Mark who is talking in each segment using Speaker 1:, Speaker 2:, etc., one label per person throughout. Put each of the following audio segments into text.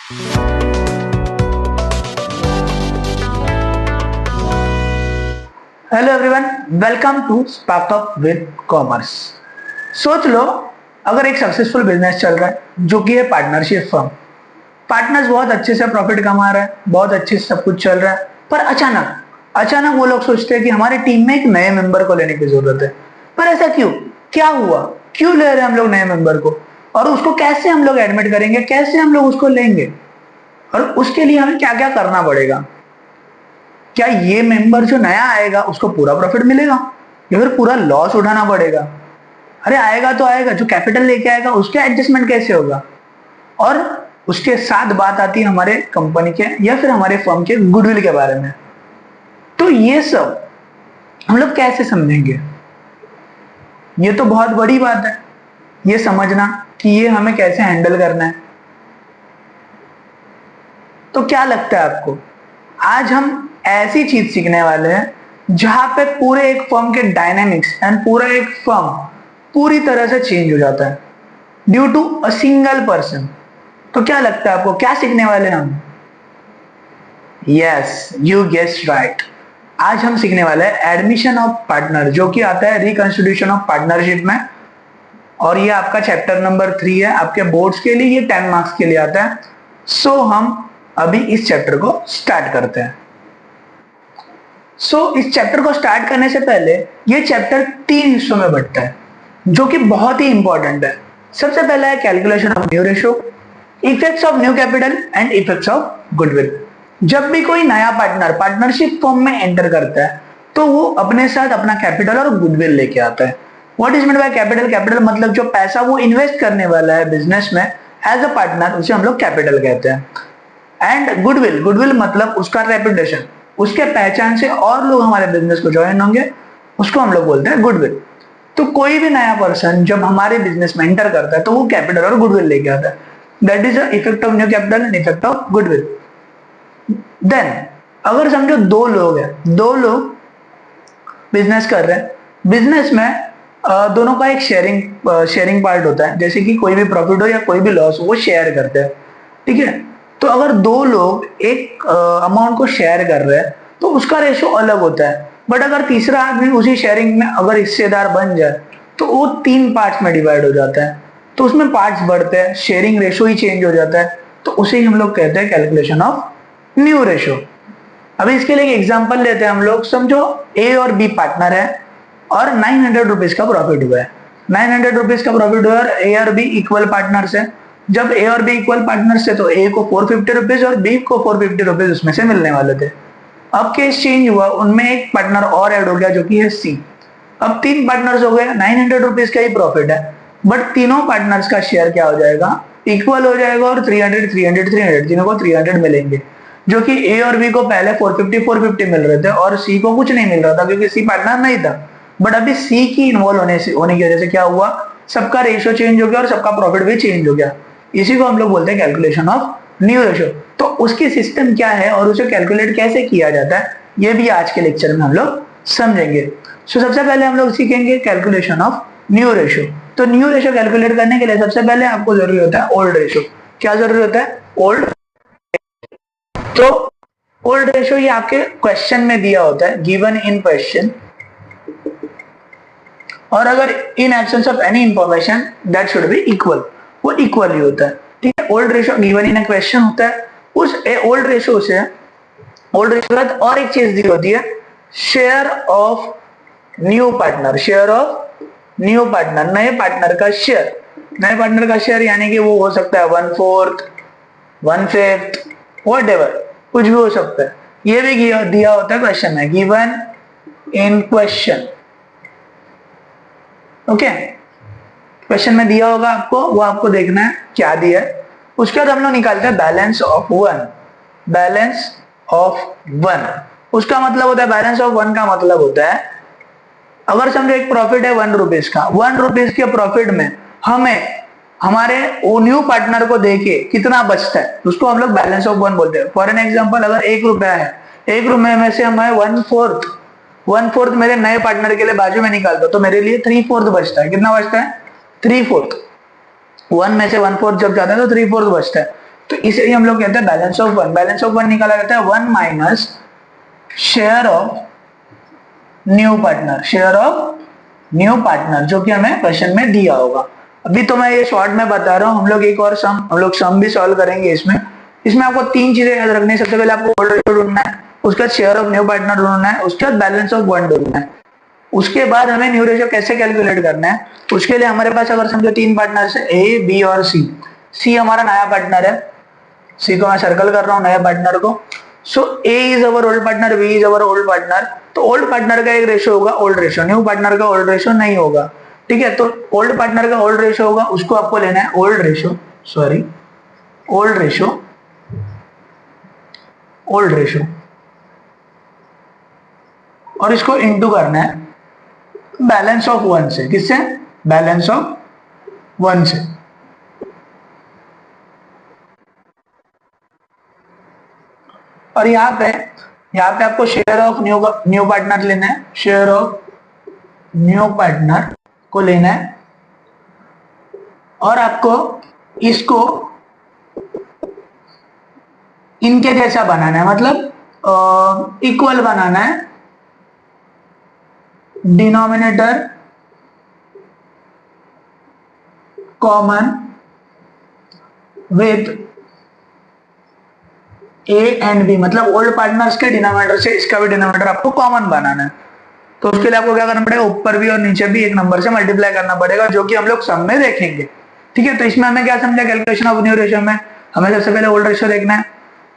Speaker 1: Hello everyone, welcome to spark up with commerce. सोच लो, अगर एक सक्सेसफुल बिजनेस चल रहा है जो कि है पार्टनरशिप फर्म। पार्टनर्स बहुत अच्छे से प्रॉफिट कमा रहे हैं, बहुत अच्छे से सब कुछ चल रहा है, पर अचानक अचानक वो लोग सोचते हैं कि हमारी टीम में एक नए मेंबर को लेने की जरूरत है। पर ऐसा क्यों? क्या हुआ? क्यों ले रहे हैं हम लोग नए मेंबर को? और उसको कैसे हम लोग एडमिट करेंगे? कैसे हम लोग उसको लेंगे? और उसके लिए हमें क्या क्या करना पड़ेगा? क्या ये मेंबर जो नया आएगा उसको पूरा प्रॉफिट मिलेगा या फिर पूरा लॉस उठाना पड़ेगा? अरे आएगा तो आएगा, जो कैपिटल लेके आएगा उसका एडजस्टमेंट कैसे होगा? और उसके साथ बात आती है हमारे कंपनी के या फिर हमारे फर्म के गुडविल के बारे में। तो ये सब हम लोग कैसे समझेंगे? ये तो बहुत बड़ी बात है, ये समझना कि ये हमें कैसे हैंडल करना है। तो क्या लगता है आपको, आज हम ऐसी चीज सीखने वाले हैं जहां पे पूरे एक फर्म के डायनामिक्स एंड पूरा एक फर्म पूरी तरह से चेंज हो जाता है due to a single person. तो क्या लगता है आपको, क्या सीखने वाले हैं हम? Yes, you guessed right. आज हम सीखने वाले हैं एडमिशन ऑफ पार्टनर, जो कि आता है रिकॉन्स्टिट्यूशन ऑफ पार्टनरशिप में। और ये आपका चैप्टर नंबर 3 है। आपके बोर्ड्स के लिए ये 10 मार्क्स के लिए आता है। सो हम अभी इस चैप्टर को स्टार्ट करते हैं। इस चैप्टर को स्टार्ट करने से पहले ये चैप्टर 3 हिस्सों में बंटता है जो कि बहुत ही इंपॉर्टेंट है। सबसे पहला है calculation of new ratio, effects of new capital and effects of goodwill. जब भी कोई नया पार्टनर पार्टनरशिप फॉर्म में एंटर करता है तो वो अपने साथ अपना कैपिटल और गुडविल लेके आता है। What is mean by capital? Capital मतलब जो पैसा वो इन्वेस्ट करने वाला है बिजनेस में एज अ पार्टनर, उसे हम लोग कैपिटल कहते हैं। एंड गुडविल, गुडविल मतलब उसका रेपुटेशन, उसके पहचान से और लोग हमारे बिजनेस को ज्वाइन होंगे, उसको हम लोग बोलते हैं गुडविल। तो कोई भी नया पर्सन जब हमारे बिजनेस में एंटर करता है तो वो कैपिटल और गुडविल लेके आता है। That is the effect of new capital and effect of goodwill. Then अगर समझो दो लोग हैं, दो लोग बिजनेस कर रहे हैं। बिजनेस में दोनों का एक शेयरिंग पार्ट होता है, जैसे कि कोई भी प्रॉफिट हो या कोई भी लॉस हो वो शेयर करते हैं, ठीक है। तो अगर दो लोग एक अमाउंट को शेयर कर रहे हैं तो उसका रेशो अलग होता है। बट अगर तीसरा आदमी उसी शेयरिंग में अगर हिस्सेदार बन जाए तो वो 3 पार्ट्स में डिवाइड हो जाता है। तो उसमें पार्ट्स बढ़ते हैं, शेयरिंग रेशो ही चेंज हो जाता है। तो उसे ही हम लोग कहते हैं कैलकुलेशन ऑफ न्यू रेशो। अभी इसके लिए एक एग्जांपल लेते हैं हम लोग। समझो ए और बी पार्टनर है और 900 रुपीज का प्रॉफिट हुआ है। 900 रुपीज का प्रॉफिट हुआ और ए और बी इक्वल पार्टनर्स है। जब ए और बी इक्वल पार्टनर्स थे तो ए को 450 रुपीज और बी को 450 रुपीज उसमें से मिलने वाले थे। अब केस चेंज हुआ, उनमें एक पार्टनर और ऐड हो गया जो कि है सी। अब 3 पार्टनर्स हो गए, 900 रुपीज का ही प्रॉफिट है, बट तीनों पार्टनर्स का शेयर क्या हो जाएगा? इक्वल हो जाएगा और 300 300 300 तीनों को 300 मिलेंगे। जो कि ए और बी को पहले 450 मिल रहे थे और सी को कुछ नहीं मिल रहा था क्योंकि सी पार्टनर नहीं था। बट अभी सी की इन्वॉल्व होने की वजह से क्या हुआ? सबका रेशियो चेंज हो गया और सबका प्रॉफिट भी चेंज हो गया। इसी को हम लोग बोलते हैं कैलकुलेशन ऑफ न्यू रेशियो। तो उसकी सिस्टम क्या है और उसे कैलकुलेट कैसे किया जाता है, ये भी आज के लेक्चर में हम लोग समझेंगे। सबसे पहले हम लोग सीखेंगे कैलकुलेशन ऑफ न्यू रेशियो। तो न्यू रेशियो कैलकुलेट करने के लिए सबसे पहले आपको जरूरी होता है ओल्ड रेशियो। क्या जरूरी होता है? ओल्ड। तो ओल्ड रेशियो ये आपके क्वेश्चन में दिया होता है, गिवन इन क्वेश्चन। और अगर in absence of any information that should be equal, वो इक्वल ही होता है, ठीक है। Old ratio given in question होता है। उस ओल्ड रेशियो से, ओल्ड रेशियो के बाद और एक चीज दी होती है, share of new partner. Share of new partner, नए पार्टनर का शेयर। नए पार्टनर का शेयर यानी कि वो हो सकता है 1/4, 1/5, व्हाटएवर, कुछ भी हो सकता है। ये भी दिया होता है क्वेश्चन में, given in question. Okay, question में दिया होगा आपको, वो आपको देखना है क्या दिया है। उसके बाद हम लोग निकालते हैं balance of one. Balance of one उसका मतलब होता है, बैलेंस ऑफ वन का मतलब होता है, अगर समझो एक प्रॉफिट है 1 रुपीज का, 1 रुपीज के प्रॉफिट में हमें हमारे वो न्यू पार्टनर को देके कितना बचता है, उसको हम लोग बैलेंस ऑफ वन बोलते हैं। फॉर एन एग्जांपल, अगर 1 रुपया है, 1 रुपये में से हमें 1/4 मेरे नए पार्टनर के लिए बाजू में निकाल दो तो मेरे लिए 3/4 बचता है। कितना बचता है? 3/4। 1 में से 1/4 जब जाता है तो 3/4 बचता है। तो इसे हम लोग कहते हैं balance of one. Balance of one निकाला जाता है 1 minus share of new partner, share of new partner, जो कि हमें क्वेश्चन में दिया होगा। अभी तो मैं ये शॉर्ट में बता रहा हूँ, हम लोग एक और हम लोग सम भी सॉल्व करेंगे इसमें। इसमें आपको 3 चीजें याद रखनी है। सबसे पहले आपको ओल्ड रेशियो ढूंढना है, उसके बाद शेयर ऑफ न्यू पार्टनर ढूंढना है, उसके बाद बैलेंस ऑफ वन ढूंढना है। उसके बाद हमें न्यू रेशियो कैसे कैलकुलेट करना है, उसके लिए हमारे पास अगर समझो 3 पार्टनर्स है, ए बी और सी। सी हमारा नया पार्टनर है, सी को मैं सर्कल कर रहा हूँ नया पार्टनर को। So A is our old partner, B is our old partner. तो ओल्ड पार्टनर का एक रेशियो होगा ओल्ड रेशियो, न्यू पार्टनर का ओल्ड रेशियो नहीं होगा, ठीक है। तो ओल्ड पार्टनर का ओल्ड रेशियो होगा, उसको आपको लेना है old ratio, sorry old ratio, old ratio, और इसको इंटू करना है बैलेंस ऑफ वन से। किससे? बैलेंस ऑफ वन से। और यहाँ पे आपको शेयर ऑफ न्यू पार्टनर लेना है, शेयर ऑफ न्यू पार्टनर को लेना है, और आपको इसको इनके जैसा बनाना है, मतलब इक्वल बनाना है। Denominator common with A and B, मतलब ओल्ड पार्टनर्स के डिनोमिनेटर से इसका भी डिनोमिनेटर आपको कॉमन बनाना है। तो उसके लिए आपको क्या करना पड़ेगा, ऊपर भी और नीचे भी एक नंबर से मल्टीप्लाई करना पड़ेगा, जो कि हम लोग सम में देखेंगे, ठीक है। तो इसमें हमें क्या समझा, कैलकुलेशन ऑफ न्यू रेशियो में हमें सबसे पहले ओल्ड रेशियो देखना है,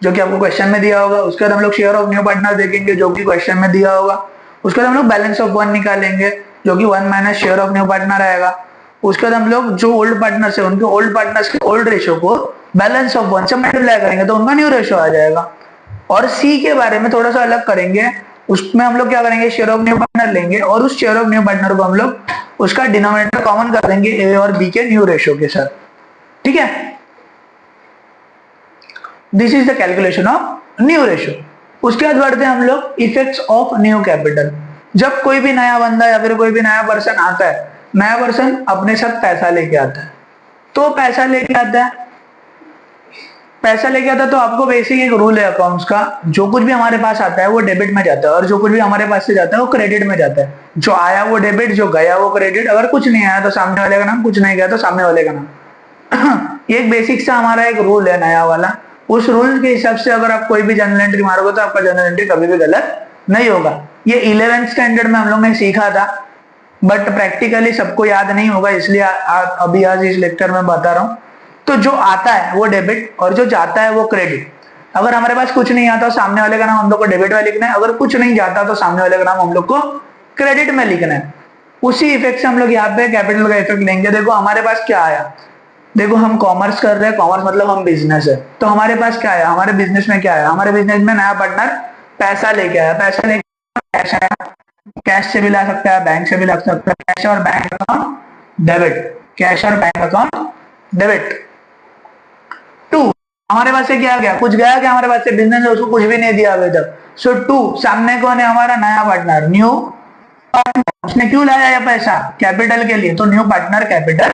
Speaker 1: जो कि आपको क्वेश्चन में दिया होगा। उसके बाद हम लोग शेयर ऑफ न्यू पार्टनर देखेंगे, जो कि क्वेश्चन में दिया होगा। उसके बाद हम लोग बैलेंस ऑफ वन निकालेंगे, जो कि 1 minus share of new partner आएगा। उसके बाद हम लोग जो ओल्ड पार्टनर्स है उनके ओल्ड पार्टनर्स के ओल्ड रेशियो को बैलेंस ऑफ वन से मल्टीप्लाई करेंगे, तो उनका न्यू रेशियो आ जाएगा। और सी के बारे में थोड़ा सा अलग करेंगे, उसमें हम लोग क्या करेंगे, शेयर ऑफ न्यू पार्टनर लेंगे, और उस शेयर ऑफ न्यू पार्टनर को हम लोग उसका डिनोमिनेटर कॉमन कर देंगे ए और बी के न्यू रेशियो के साथ, ठीक है। This is the calculation of new ratio. उसके बाद बढ़ते हैं हम लोग इफेक्ट्स ऑफ न्यू कैपिटल। जब कोई भी नया बंदा या फिर कोई भी नया पर्सन आता है, नया पर्सन अपने साथ पैसा लेके आता है, तो पैसा लेके आता है, तो आपको बेसिक एक रूल है अकाउंट्स का, जो कुछ भी हमारे पास आता है वो डेबिट में जाता है, और जो कुछ भी हमारे पास से जाता है वो क्रेडिट में जाता है। जो आया वो डेबिट, जो गया वो क्रेडिट। अगर कुछ नहीं आया तो सामने वाले का नाम, कुछ नहीं गया तो सामने वाले का नाम। ये एक बेसिक सा हमारा एक रूल है नया वाला। उस रूल के हिसाब से अगर आप कोई भी जर्नल एंट्री मारोगे तो आपका जर्नल एंट्री कभी भी गलत नहीं होगा। ये 11th स्टैंडर्ड में हम लोग ने सीखा था, बट प्रैक्टिकली सबको याद नहीं होगा, इसलिए अभी आज इस लेक्चर में बता रहा हूँ। तो जो आता है वो डेबिट और जो जाता है वो क्रेडिट। अगर हमारे पास कुछ नहीं आता तो सामने वाले का नाम हम लोग को डेबिट में लिखना है, अगर कुछ नहीं जाता तो सामने वाले का नाम हम लोग को क्रेडिट में लिखना है। उसी इफेक्ट से हम लोग यहाँ पे कैपिटल का इफेक्ट लेंगे। देखो हमारे पास क्या आया, देखो हम कॉमर्स कर रहे हैं, कॉमर्स मतलब हम बिजनेस है, तो हमारे पास क्या आया, हमारे बिजनेस में क्या आया, हमारे बिजनेस में नया पार्टनर पैसा लेके आया, पैसा लेके कैश आया, कैश से भी ला सकता है, बैंक से भी ला सकता है, कैश और बैंक अकाउंट डेबिट, कैश और बैंक अकाउंट डेबिट। टू हमारे पास से क्या गया, कुछ गया क्या हमारे पास से, बिजनेस है उसको कुछ भी नहीं दिया अभी तक। सो टू सामने कौन है, हमारा नया पार्टनर, न्यू पार्टनर। उसने क्यों लाया ये पैसा, कैपिटल के लिए, तो न्यू पार्टनर कैपिटल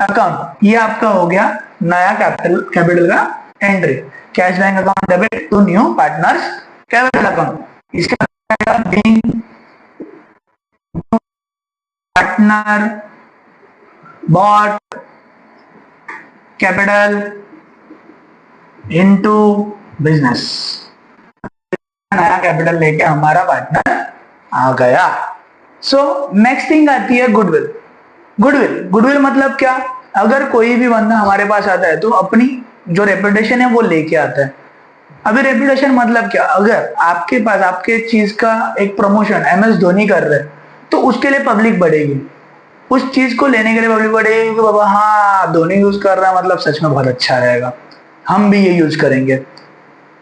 Speaker 1: अकाउंट। ये आपका हो गया नया कैपिटल का entry, cash bank account debit to new partners capital account. इसका being partner brought capital into business, नया कैपिटल लेके हमारा पार्टनर आ गया। सो नेक्स्ट थिंग आती है गुडविल। गुडविल मतलब क्या, अगर कोई भी बंदा हमारे पास आता है तो अपनी जो रेपुटेशन है वो लेके आता है। अभी रेपुटेशन मतलब क्या, अगर आपके पास आपके चीज का एक प्रमोशन MS धोनी कर रहे हैं तो उसके लिए पब्लिक बढ़ेगी, उस चीज को लेने के लिए पब्लिक बढ़ेगी कि बाबा हाँ धोनी यूज कर रहा है मतलब सच में बहुत अच्छा रहेगा, हम भी ये यूज करेंगे।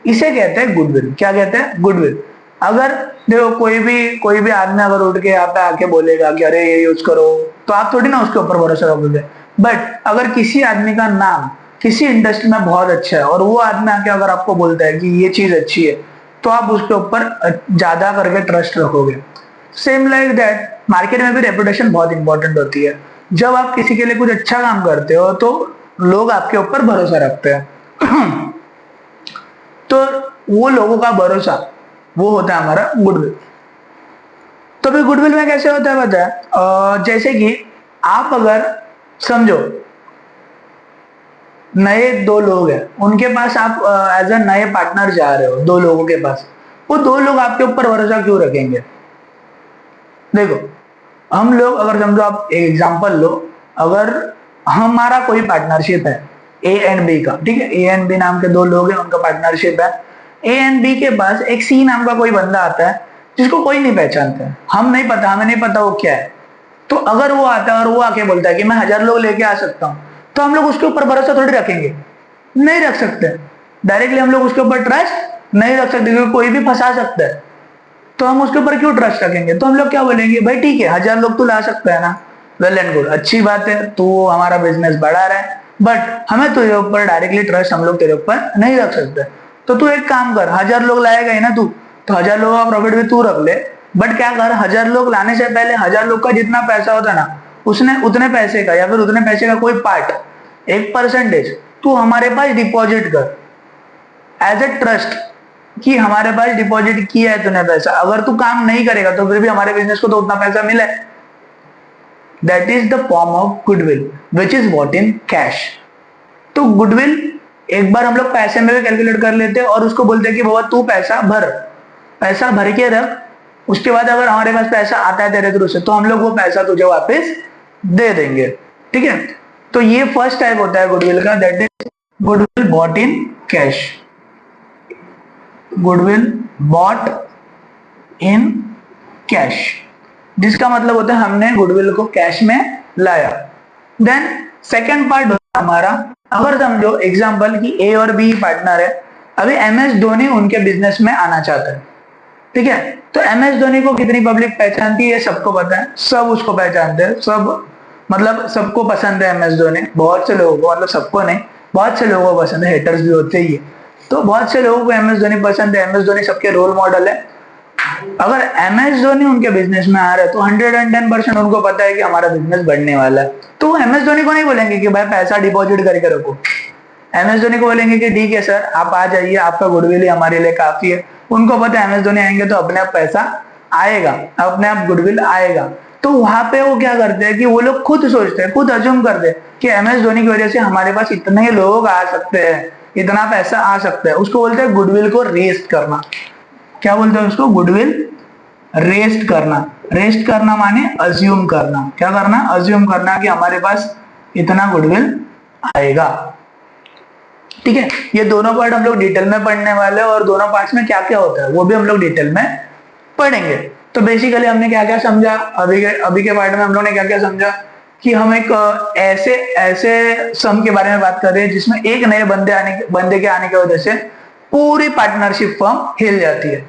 Speaker 1: इसे कहते हैं गुडविल। क्या कहते हैं, गुडविल। अगर देखो कोई भी आदमी अगर उठ के यहाँ पे आके बोलेगा कि अरे ये यूज करो, तो आप थोड़ी ना उसके ऊपर भरोसा रखोगे। बट अगर किसी आदमी का नाम किसी इंडस्ट्री में बहुत अच्छा है और वो आदमी आके अगर आपको बोलता है कि ये चीज अच्छी है, तो आप उसके ऊपर ज्यादा करके ट्रस्ट रखोगे। सेम लाइक दैट मार्केट में भी रेपुटेशन बहुत इंपॉर्टेंट होती है। जब आप किसी के लिए कुछ अच्छा काम करते हो तो लोग आपके ऊपर भरोसा रखते हैं। तो वो लोगों का भरोसा वो होता है हमारा गुडविल। तो फिर गुडविल में कैसे होता है पता है, जैसे कि आप अगर समझो नए दो लोग हैं, उनके पास आप एज अ नए पार्टनर जा रहे हो दो लोगों के पास, वो दो लोग आपके ऊपर भरोसा क्यों रखेंगे? देखो हम लोग अगर समझो, आप एक एग्जांपल लो, अगर हमारा कोई पार्टनरशिप है ए एंड बी का, ठीक है, ए एंड बी नाम के दो लोग हैं, उनका पार्टनरशिप है। ए एंड बी के पास एक सी नाम का कोई बंदा आता है जिसको कोई नहीं पहचानता है, हम नहीं पता, हमें नहीं पता वो क्या है। तो अगर वो आता है और वो आके बोलता है कि मैं 1000 लोग लेके आ सकता हूँ, तो हम लोग उसके ऊपर भरोसा थोड़ी रखेंगे, नहीं रख सकते। डायरेक्टली हम लोग उसके ऊपर ट्रस्ट नहीं रख सकते, क्योंकि कोई भी फंसा सकता है। तो हम उसके ऊपर क्यों ट्रस्ट रखेंगे? तो हम लोग क्या बोलेंगे, भाई ठीक है 1000 लोग तू ला सकता है ना, वेल एंड गुड, अच्छी बात है, तू हमारा बिजनेस बढ़ा रहा है, बट हमें तेरे ऊपर डायरेक्टली ट्रस्ट हम लोग तेरे ऊपर नहीं रख सकते। तो तू एक काम कर, 1000 लोग लाएगा ही ना तू, तो 1000 लोगों का प्रॉफिट भी तू रख ले, बट क्या कर, 1000 लोग लाने से पहले 1000 लोग का जितना पैसा होता है ना, उसने उतने पैसे का या फिर उतने पैसे का कोई पार्ट, एक परसेंटेज तू हमारे पास डिपॉजिट कर एज ए ट्रस्ट, कि हमारे पास डिपॉजिट किया है तूने पैसा, अगर तू काम नहीं करेगा तो फिर भी हमारे बिजनेस को तो उतना पैसा मिले। That is the form of goodwill which is bought in cash. तो गुडविल एक बार हम लोग पैसे में भी कैलकुलेट कर लेते हैं और उसको बोलते हैं कि बाबा तू पैसा भर के रख, उसके बाद अगर हमारे पास पैसा आता है तेरे थ्रू से तो हम लोग वो पैसा तुझे वापस दे देंगे, ठीक है। तो ये फर्स्ट टाइप होता है गुडविल का, that is goodwill brought in cash. Goodwill brought in cash, जिसका मतलब होता है हमने गुडविल को कैश में लाया। देन सेकेंड पार्ट होता है हमारा, अगर समझो एग्जांपल कि ए और बी पार्टनर है, अभी एम एस धोनी उनके बिजनेस में आना चाहता है, ठीक है। तो एम एस धोनी को कितनी पब्लिक पहचानती है सबको पता है, सब उसको पहचानते हैं, सब मतलब सबको पसंद है एम एस धोनी, बहुत से लोगों को, मतलब सबको नहीं, बहुत से लोगों को पसंद है, हेटर्स भी होते ही है। तो बहुत से लोगों को एम एस धोनी पसंद है, एम एस धोनी सबके रोल मॉडल है। अगर एम एस धोनी उनके बिजनेस में आ रहा है तो 110% उनको पता है कि हमारा बिजनेस बढ़ने वाला है, तो एम एस धोनी को नहीं बोलेंगे कि भाई पैसा डिपॉजिट करके रखो, एम एस धोनी को बोलेंगे कि ठीक है सर आप आ जाइए, आपका गुडविल ही हमारे लिए काफी है। उनको पता है एम एस धोनी आएंगे तो अपने आप पैसा आएगा, अपने आप गुडविल आएगा। तो वहां पे वो क्या करते हैं कि वो लोग खुद सोचते हैं, खुद अज्यूम करते हैं कि एम एस धोनी की वजह से हमारे पास इतने लोग आ सकते हैं, इतना पैसा आ सकता है, उसको बोलते हैं गुडविल को रेस्ट करना। क्या बोलते हैं उसको? गुडविल रेस्ट करना। रेस्ट करना माने अज्यूम करना, क्या करना? अज्यूम करना कि हमारे पास इतना गुडविल आएगा, ठीक है। ये दोनों पार्ट हम लोग डिटेल में पढ़ने वाले हैं और दोनों पार्ट्स में क्या क्या होता है वो भी हम लोग डिटेल में पढ़ेंगे। तो बेसिकली हमने क्या क्या समझा, अभी के पार्ट में हम लोग ने क्या क्या समझा कि हम एक ऐसे ऐसे सम के बारे में बात कर रहे हैं जिसमें एक नए बंदे के आने की वजह से पूरी पार्टनरशिप फर्म हिल जाती है,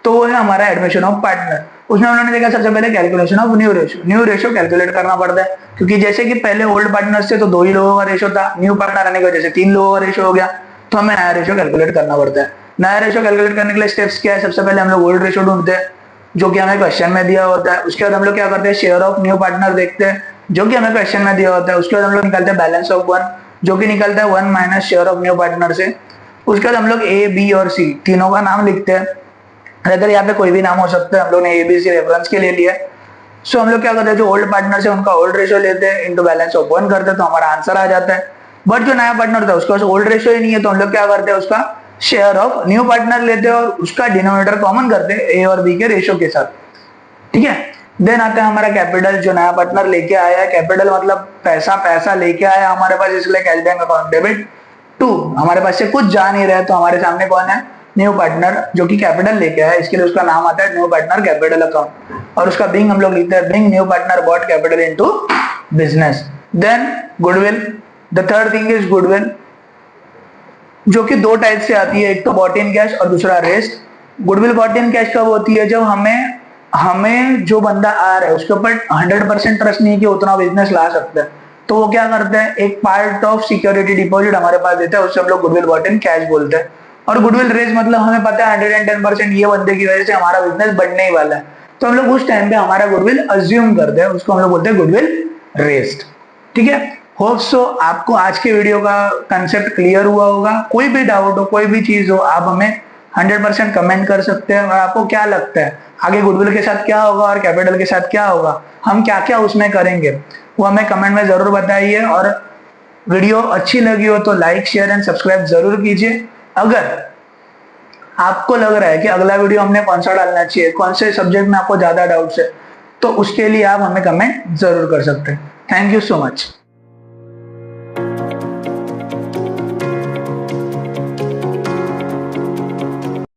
Speaker 1: तो वो है हमारा एडमिशन ऑफ पार्टनर। उसमें उन्होंने देखा सबसे पहले calculation of new ratio calculate करना पड़ता है, क्योंकि जैसे कि पहले ओल्ड पार्टनर से तो 2 ही लोगों का रेशियो था, न्यू पार्टनर आने की वजह से 3 लोगों का रेशियो हो गया, तो हमें नया रेशियो कैलकुलेट करना पड़ता है। नया रेशियो कैलकुलेट करने के लिए स्टेप्स क्या है? सबसे पहले हम लोग ओल्ड रेशियो ढूंढते हैं जो कि हमें क्वेश्चन में दिया होता है, उसके बाद हम लोग क्या करते हैं, शेयर ऑफ न्यू पार्टनर देखते हैं जो कि हमें क्वेश्चन में दिया होता है, उसके बाद हम लोग निकालते हैं बैलेंस ऑफ 1 जो कि निकलता है 1 minus share of new partner से। उसके बाद हम लोग ए बी और सी तीनों का नाम लिखते हैं, अगर यहाँ पे कोई भी नाम हो सकता है, हम लोग ने एबीसी रेफरेंस के लिए लिया। सो हम लोग क्या करते हैं, जो ओल्ड पार्टनर है उनका ओल्ड रेशियो लेते हैं, इनटू बैलेंस ऑफ 1 करते हैं तो हमारा आंसर आ जाता है। बट जो नया पार्टनर था उसके पास ओल्ड रेशियो ही नहीं है, तो हम लोग क्या करते हैं, उसका शेयर ऑफ न्यू पार्टनर लेते हैं और उसका डिनोमिनेटर कॉमन करते हैं ए और बी के रेशियो के साथ, ठीक है। देन आता है हमारा कैपिटल, जो नया पार्टनर लेके आया है, कैपिटल मतलब पैसा लेके आया हमारे पास, इसलिए cash bank account debit to, हमारे पास से कुछ जा नहीं रहा है तो हमारे सामने कौन है, न्यू पार्टनर जो कि कैपिटल लेके आया है, इसके लिए उसका नाम आता है न्यू पार्टनर कैपिटल अकाउंट, और उसका बिंग हम लोग लिखते हैं being new partner brought capital into business. Then goodwill, the third thing is goodwill, जो कि 2 टाइप से आती है, एक तो बॉट इन कैश और दूसरा rest. Goodwill brought in cash कब होती है, जब हमें जो बंदा आ रहा है उसके ऊपर 100% ट्रस्ट नहीं है कि उतना बिजनेस ला सकता है, तो वो क्या करते हैं, एक पार्ट ऑफ सिक्योरिटी डिपॉजिट हमारे पास देता है, उससे हम लोग गुडविल बॉट इन कैश बोलते हैं। और गुडविल रेज मतलब हमें पता है 110% ये बंदे की वजह से हमारा बिजनेस बढ़ने ही वाला है, तो हम लोग उस टाइम पे हमारा गुडविल अज्यूम करते हैं, उसको हम लोग बोलते हैं गुडविल रेस्ड, ठीक है। होप सो आपको आज के वीडियो का कंसेप्ट क्लियर हुआ होगा। कोई भी डाउट हो, कोई भी चीज हो, आप हमें 100% कमेंट कर सकते हैं। और आपको क्या लगता है आगे गुडविल के साथ क्या होगा और कैपिटल के साथ क्या होगा, हम क्या क्या उसमें करेंगे, वो हमें कमेंट में जरूर बताइए। और वीडियो अच्छी लगी हो तो लाइक, शेयर एंड सब्सक्राइब जरूर कीजिए। अगर आपको लग रहा है कि अगला वीडियो हमने कौन सा डालना चाहिए, कौन से सब्जेक्ट में आपको ज्यादा डाउट्स है, तो उसके लिए आप हमें कमेंट जरूर कर सकते हैं। Thank you so much.